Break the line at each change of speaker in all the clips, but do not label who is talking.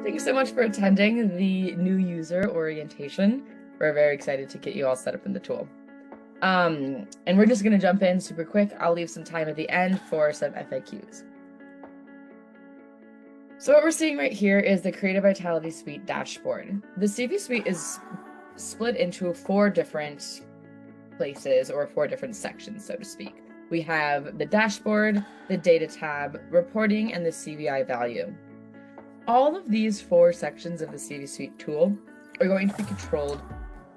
Thanks so much for attending the new user orientation. We're very excited to get you all set up in the tool. And we're just going to jump in super quick. I'll leave some time at the end for some FAQs. So what we're seeing right here is the Creative Vitality Suite dashboard. The CV Suite is split into 4 different places, or 4 different sections, so to speak. We have the dashboard, the data tab, reporting, and the CVI value. All of these 4 sections of the CV Suite tool are going to be controlled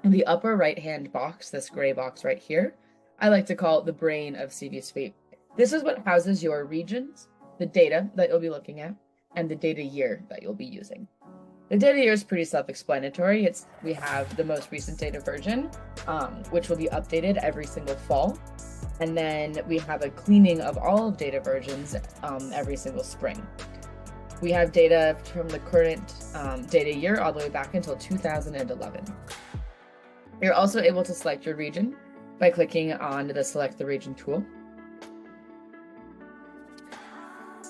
in the upper right-hand box, this gray box right here. I like to call it the brain of CV Suite. This is what houses your regions, the data that you'll be looking at, and the data year that you'll be using. The data year is pretty self-explanatory. We have the most recent data version, which will be updated every single fall. And then we have a cleaning of all of data versions every single spring. We have data from the current data year all the way back until 2011. You're also able to select your region by clicking on the Select the Region tool.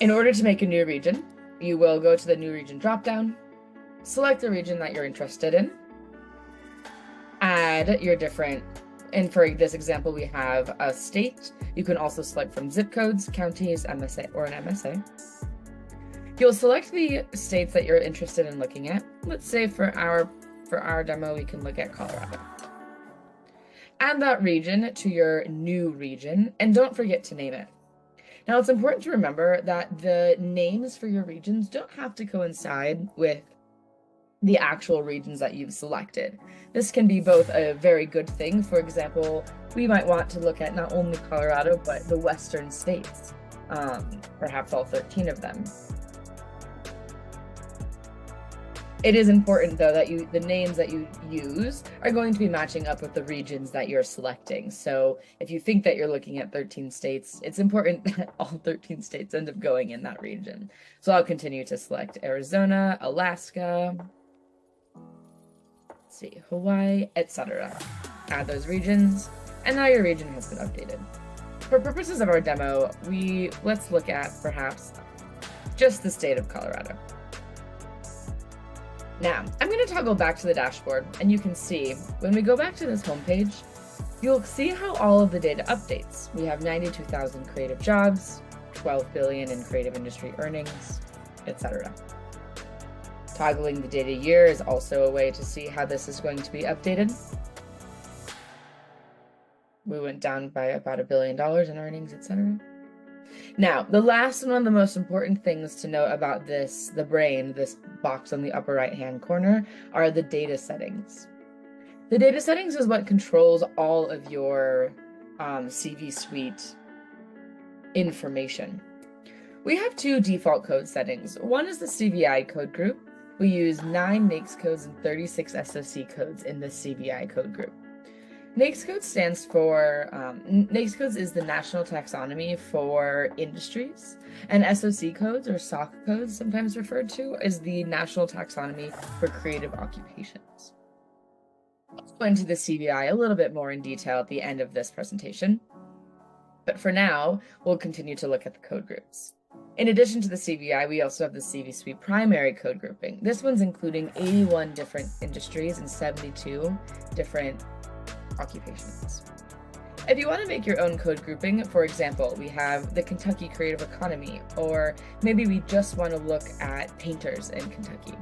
In order to make a new region, you will go to the New Region dropdown, select the region that you're interested in, add your different, and for this example, we have a state. You can also select from zip codes, counties, MSA, or an MSA. You'll select the states that you're interested in looking at. Let's say for our demo, we can look at Colorado. Add that region to your new region, and don't forget to name it. Now, it's important to remember that the names for your regions don't have to coincide with the actual regions that you've selected. This can be both a very good thing. For example, we might want to look at not only Colorado, but the western states, perhaps all 13 of them. It is important, though, that the names that you use are going to be matching up with the regions that you're selecting. So if you think that you're looking at 13 states, it's important that all 13 states end up going in that region. So I'll continue to select Arizona, Alaska, let's see, Hawaii, etc. Add those regions, and now your region has been updated. For purposes of our demo, let's look at perhaps just the state of Colorado. Now, I'm going to toggle back to the dashboard, and you can see when we go back to this homepage, you'll see how all of the data updates. We have 92,000 creative jobs, 12 billion in creative industry earnings, etc. Toggling the data year is also a way to see how this is going to be updated. We went down by about $1 billion in earnings, etc. Now, the last and one of the most important things to note about this box on the upper right-hand corner, are the data settings. The data settings is what controls all of your CV Suite information. We have 2 default code settings. One is the CVI code group. We use 9 NAICS codes and 36 SOC codes in the CVI code group. NAICS code stands for, NAICS codes is the National Taxonomy for Industries, and SOC codes, or SOC codes sometimes referred to, is the National Taxonomy for Creative Occupations. Let's go into the CVI a little bit more in detail at the end of this presentation, but for now, we'll continue to look at the code groups. In addition to the CVI, we also have the CV Suite primary code grouping. This one's including 81 different industries and 72 different occupations. If you want to make your own code grouping, for example, we have the Kentucky creative economy, or maybe we just want to look at painters in Kentucky.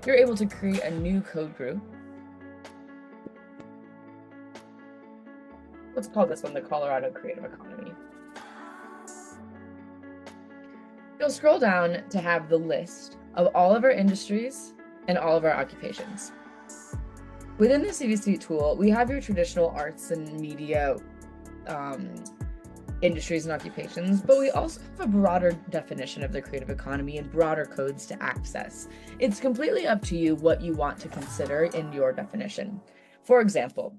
You're able to create a new code group. Let's call this one the Colorado creative economy. You'll scroll down to have the list of all of our industries and all of our occupations. Within the CV Suite tool, we have your traditional arts and media industries and occupations, but we also have a broader definition of the creative economy and broader codes to access. It's completely up to you what you want to consider in your definition. For example,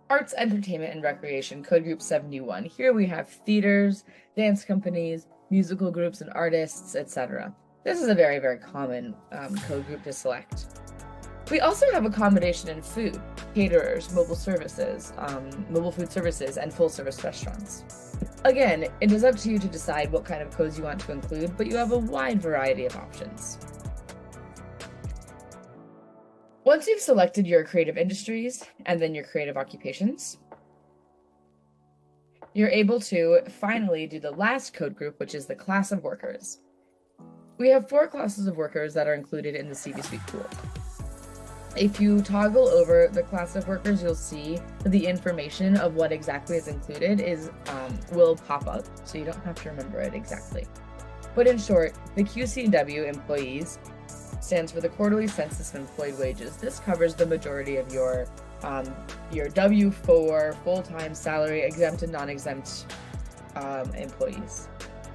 Arts, Entertainment, and Recreation, Code Group 71. Here we have theaters, dance companies, musical groups and artists, etc. This is a very, very common code group to select. We also have accommodation in food, caterers, mobile food services, and full-service restaurants. Again, it is up to you to decide what kind of codes you want to include, but you have a wide variety of options. Once you've selected your creative industries and then your creative occupations, you're able to finally do the last code group, which is the class of workers. We have 4 classes of workers that are included in the CV Suite tool. If you toggle over the class of workers, you'll see the information of what exactly is included will pop up, so you don't have to remember it exactly. But in short, the QCW employees stands for the quarterly census of employed wages. This covers the majority of your W-4 full-time salary exempt and non-exempt employees.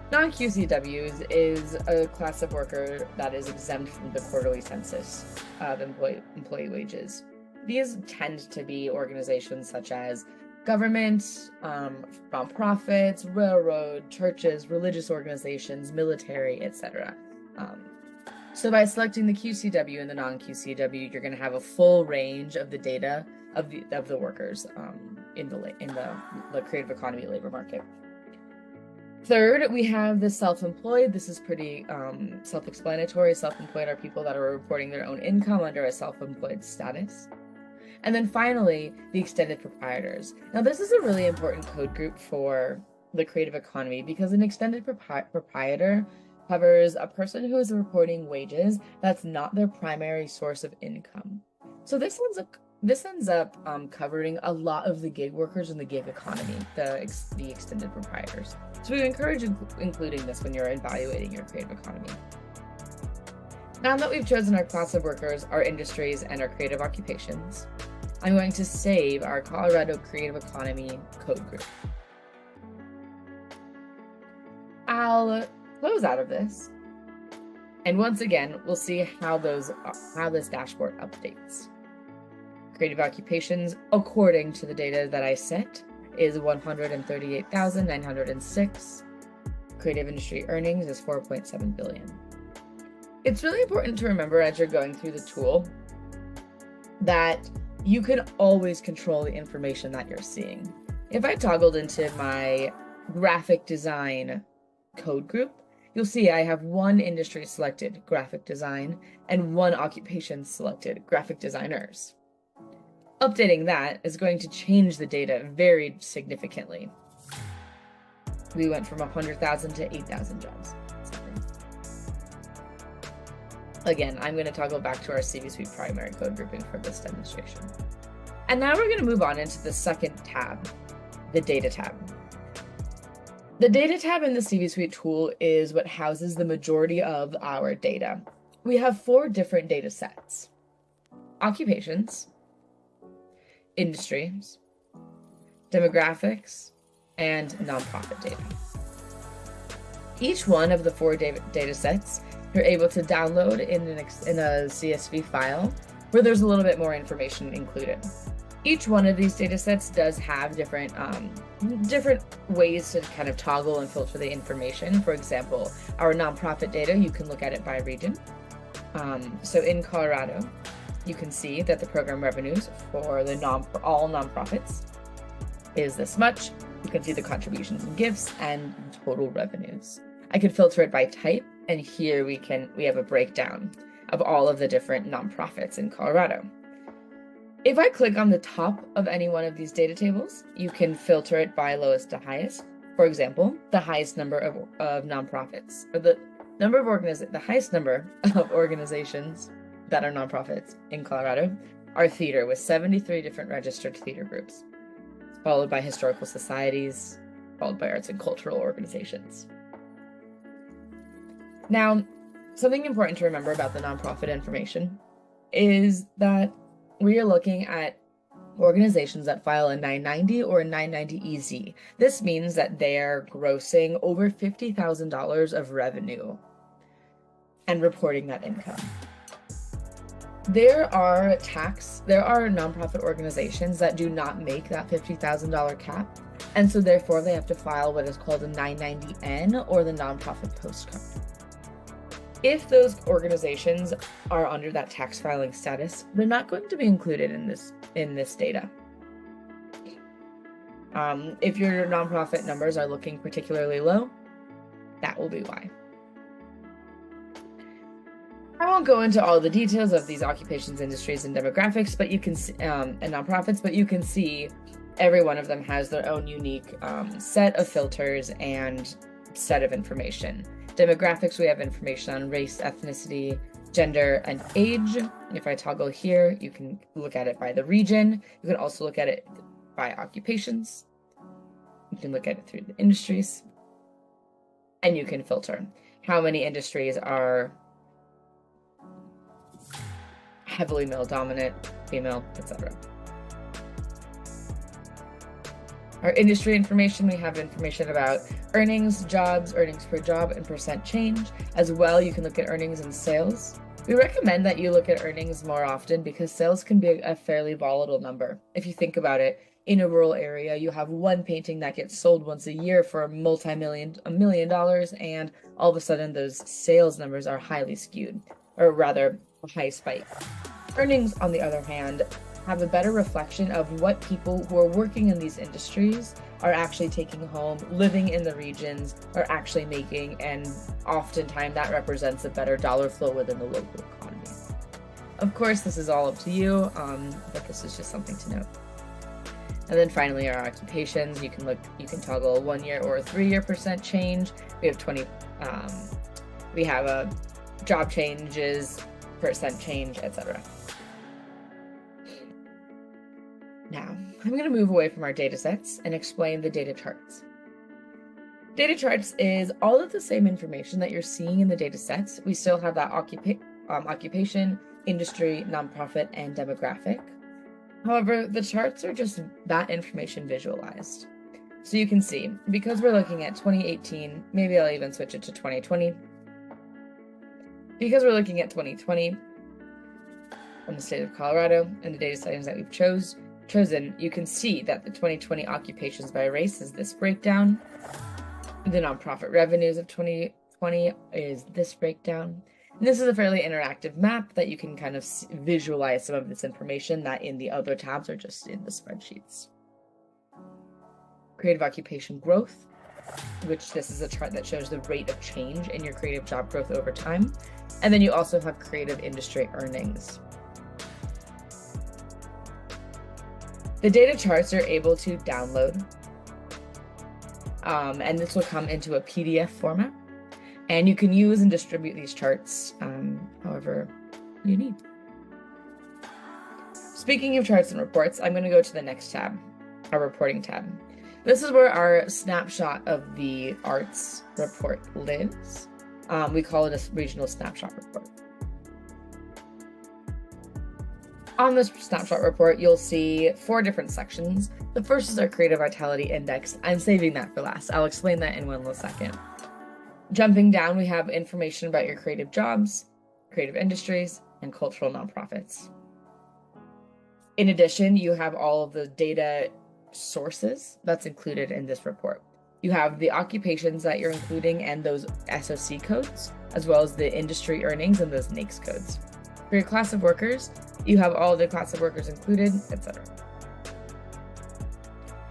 Non-QCWs is a class of worker that is exempt from the quarterly census of employee wages. These tend to be organizations such as government, nonprofits, railroad, churches, religious organizations, military, etc. So by selecting the QCW and the non-QCW, you're going to have a full range of the data of the workers in the creative economy labor market. Third, we have the self-employed. This is pretty self-explanatory. Self-employed are people that are reporting their own income under a self-employed status. And then finally, the extended proprietors. Now, this is a really important code group for the creative economy because an extended proprietor covers a person who is reporting wages that's not their primary source of income. So this ends up covering a lot of the gig workers in the gig economy, the extended proprietors. So we encourage including this when you're evaluating your creative economy. Now that we've chosen our class of workers, our industries, and our creative occupations, I'm going to save our Colorado Creative Economy code group. I'll close out of this, and once again, we'll see how this dashboard updates. Creative occupations, according to the data that I set, is 138,906. Creative industry earnings is 4.7 billion. It's really important to remember as you're going through the tool that you can always control the information that you're seeing. If I toggled into my graphic design code group, you'll see I have 1 industry selected, graphic design, and 1 occupation selected, graphic designers. Updating that is going to change the data very significantly. We went from 100,000 to 8,000 jobs. Again, I'm going to toggle back to our CV Suite primary code grouping for this demonstration. And now we're going to move on into the second tab, the data tab. The data tab in the CV Suite tool is what houses the majority of our data. We have 4 different data sets: occupations, industries, demographics, and nonprofit data. Each one of the 4 data sets you're able to download in a CSV file where there's a little bit more information included. Each one of these data sets does have different ways to kind of toggle and filter the information. For example, our nonprofit data, you can look at it by region. So in Colorado, you can see that the program revenues for all nonprofits is this much. You can see the contributions and gifts and total revenues. I could filter it by type, and here we have a breakdown of all of the different nonprofits in Colorado. If I click on the top of any one of these data tables, you can filter it by lowest to highest. For example, the highest number of nonprofits, or the highest number of organizations that are nonprofits in Colorado are theater, with 73 different registered theater groups, followed by historical societies, followed by arts and cultural organizations. Now, something important to remember about the nonprofit information is that we are looking at organizations that file a 990 or a 990 EZ. This means that they're grossing over $50,000 of revenue and reporting that income. There are nonprofit organizations that do not make that $50,000 cap, and so therefore they have to file what is called a 990N, or the nonprofit postcard. If those organizations are under that tax filing status, they're not going to be included in this data. If your nonprofit numbers are looking particularly low, that will be why. I won't go into all the details of these occupations, industries, and demographics, but you can see, and nonprofits, but you can see every one of them has their own unique set of filters and set of information. Demographics, we have information on race, ethnicity, gender, and age. If I toggle here, you can look at it by the region. You can also look at it by occupations. You can look at it through the industries. And you can filter how many industries are heavily male dominant, female, etc. Our industry information, we have information about earnings, jobs, earnings per job, and percent change. As well, you can look at earnings and sales. We recommend that you look at earnings more often because sales can be a fairly volatile number. If you think about it, in a rural area, you have one painting that gets sold once a year for $1 million, and all of a sudden those sales numbers are highly skewed, or rather a high spike. Earnings, on the other hand, have a better reflection of what people who are working in these industries are actually taking home, living in the regions, are actually making, and oftentimes that represents a better dollar flow within the local economy. Of course, this is all up to you, but this is just something to note. And then finally, our occupations, you can toggle a 1 year or a 3 year percent change. We have we have a job changes, percent change, etc. Now, I'm going to move away from our data sets and explain the data charts. Data charts is all of the same information that you're seeing in the data sets. We still have that occupation, industry, nonprofit, and demographic. However, the charts are just that information visualized. So you can see, because we're looking at 2018, maybe I'll even switch it to 2020. Because we're looking at 2020 from the state of Colorado and the data settings that we've chosen, you can see that the 2020 occupations by race is this breakdown. The nonprofit revenues of 2020 is this breakdown. And this is a fairly interactive map that you can kind of visualize some of this information that in the other tabs are just in the spreadsheets. Creative occupation growth, which this is a chart that shows the rate of change in your creative job growth over time. And then you also have creative industry earnings. The data charts are able to download, and this will come into a PDF format, and you can use and distribute these charts however you need. Speaking of charts and reports, I'm going to go to the next tab, our reporting tab. This is where our snapshot of the arts report lives. We call it a regional snapshot report. On this snapshot report, you'll see 4 different sections. The first is our Creative Vitality Index. I'm saving that for last. I'll explain that in one little second. Jumping down, we have information about your creative jobs, creative industries, and cultural nonprofits. In addition, you have all of the data sources that's included in this report. You have the occupations that you're including and those SOC codes, as well as the industry earnings and those NAICS codes. For your class of workers, you have all the class of workers included, etc.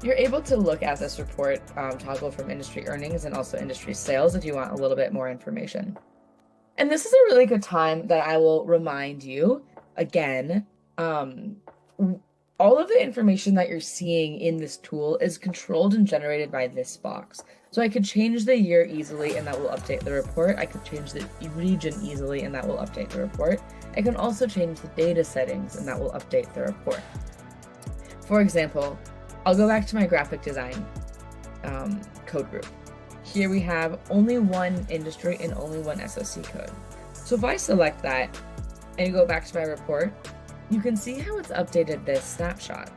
You're able to look at this report, toggle from industry earnings and also industry sales if you want a little bit more information. And this is a really good time that I will remind you, again, all of the information that you're seeing in this tool is controlled and generated by this box. So I could change the year easily and that will update the report. I could change the region easily and that will update the report. I can also change the data settings and that will update the report. For example, I'll go back to my graphic design code group. Here we have only one industry and only one SOC code. So if I select that and go back to my report, you can see how it's updated this snapshot.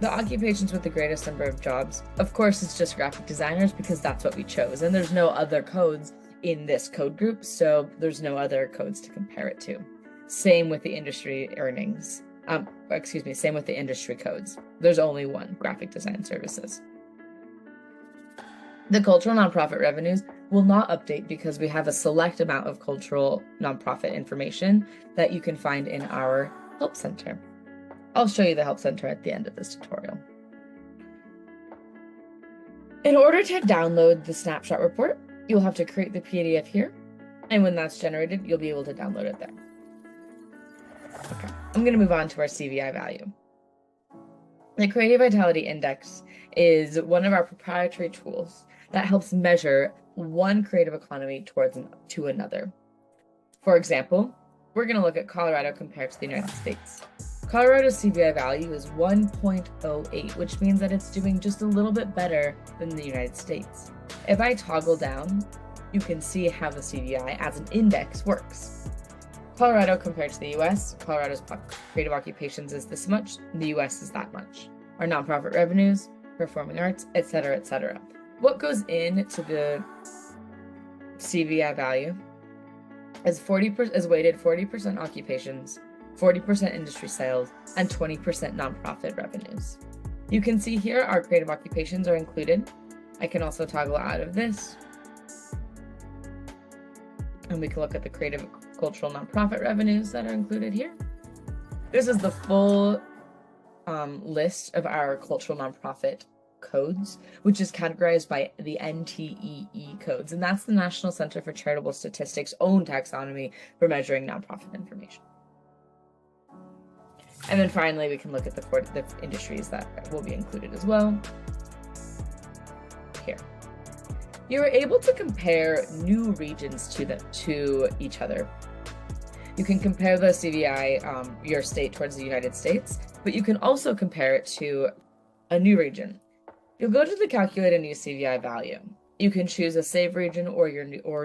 The occupations with the greatest number of jobs, of course, it's just graphic designers because that's what we chose. And there's no other codes in this code group, so there's no other codes to compare it to. Same with the industry earnings. Same with the industry codes. There's only one, graphic design services. The cultural nonprofit revenues will not update because we have a select amount of cultural nonprofit information that you can find in our Help Center. I'll show you the Help Center at the end of this tutorial. In order to download the snapshot report, you'll have to create the PDF here. And when that's generated, you'll be able to download it there. Okay, I'm going to move on to our CVI value. The Creative Vitality Index is one of our proprietary tools that helps measure one creative economy to another. For example, we're going to look at Colorado compared to the United States. Colorado's CVI value is 1.08, which means that it's doing just a little bit better than the United States. If I toggle down, you can see how the CVI as an index works. Colorado compared to the US, Colorado's creative occupations is this much, the US is that much. Our nonprofit revenues, performing arts, etc., etc. What goes into the CVI value is weighted 40% occupations, 40% industry sales, and 20% nonprofit revenues. You can see here our creative occupations are included. I can also toggle out of this. And we can look at the creative cultural nonprofit revenues that are included here. This is the full list of our cultural nonprofit codes, which is categorized by the NTEE codes, and that's the National Center for Charitable Statistics' own taxonomy for measuring nonprofit information. And then finally, we can look at the industries that will be included as well. Here. You are able to compare new regions to each other. You can compare the CVI, your state towards the United States, but you can also compare it to a new region. You'll go to the calculate a new CVI value. You can choose a save region or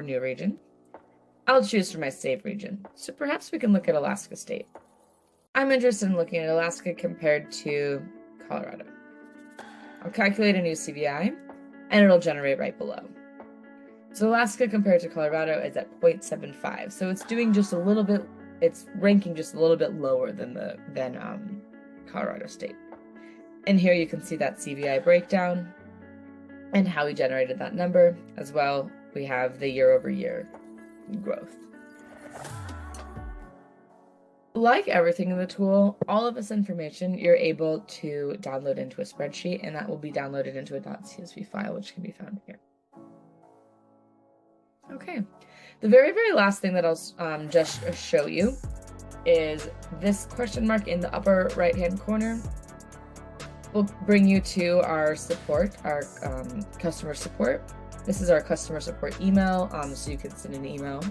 new region. I'll choose for my save region. So perhaps we can look at Alaska State. I'm interested in looking at Alaska compared to Colorado. I'll calculate a new CVI and it'll generate right below. So Alaska compared to Colorado is at 0.75. So it's doing just a little bit, it's ranking just a little bit lower than Colorado State. And here you can see that CVI breakdown and how we generated that number. As well, we have the year-over-year growth. Like everything in the tool, all of this information you're able to download into a spreadsheet, and that will be downloaded into a .csv file, which can be found here. Okay, the very last thing that I'll just show you is this question mark in the upper right-hand corner will bring you to our support, our customer support. This is our customer support email, so you can send an email,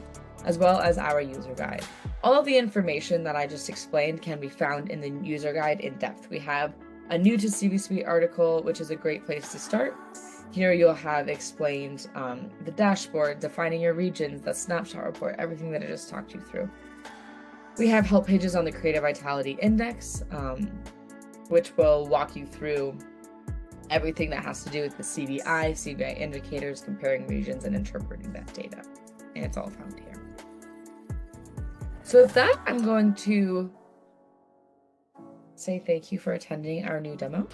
as well as our user guide. All of the information that I just explained can be found in the user guide in depth. We have a new to CV Suite article, which is a great place to start. Here you'll have explained the dashboard, defining your regions, the snapshot report, everything that I just talked you through. We have help pages on the Creative Vitality Index, which will walk you through everything that has to do with the CVI indicators, comparing regions, and interpreting that data. And it's all found here. So with that, I'm going to say thank you for attending our new demo.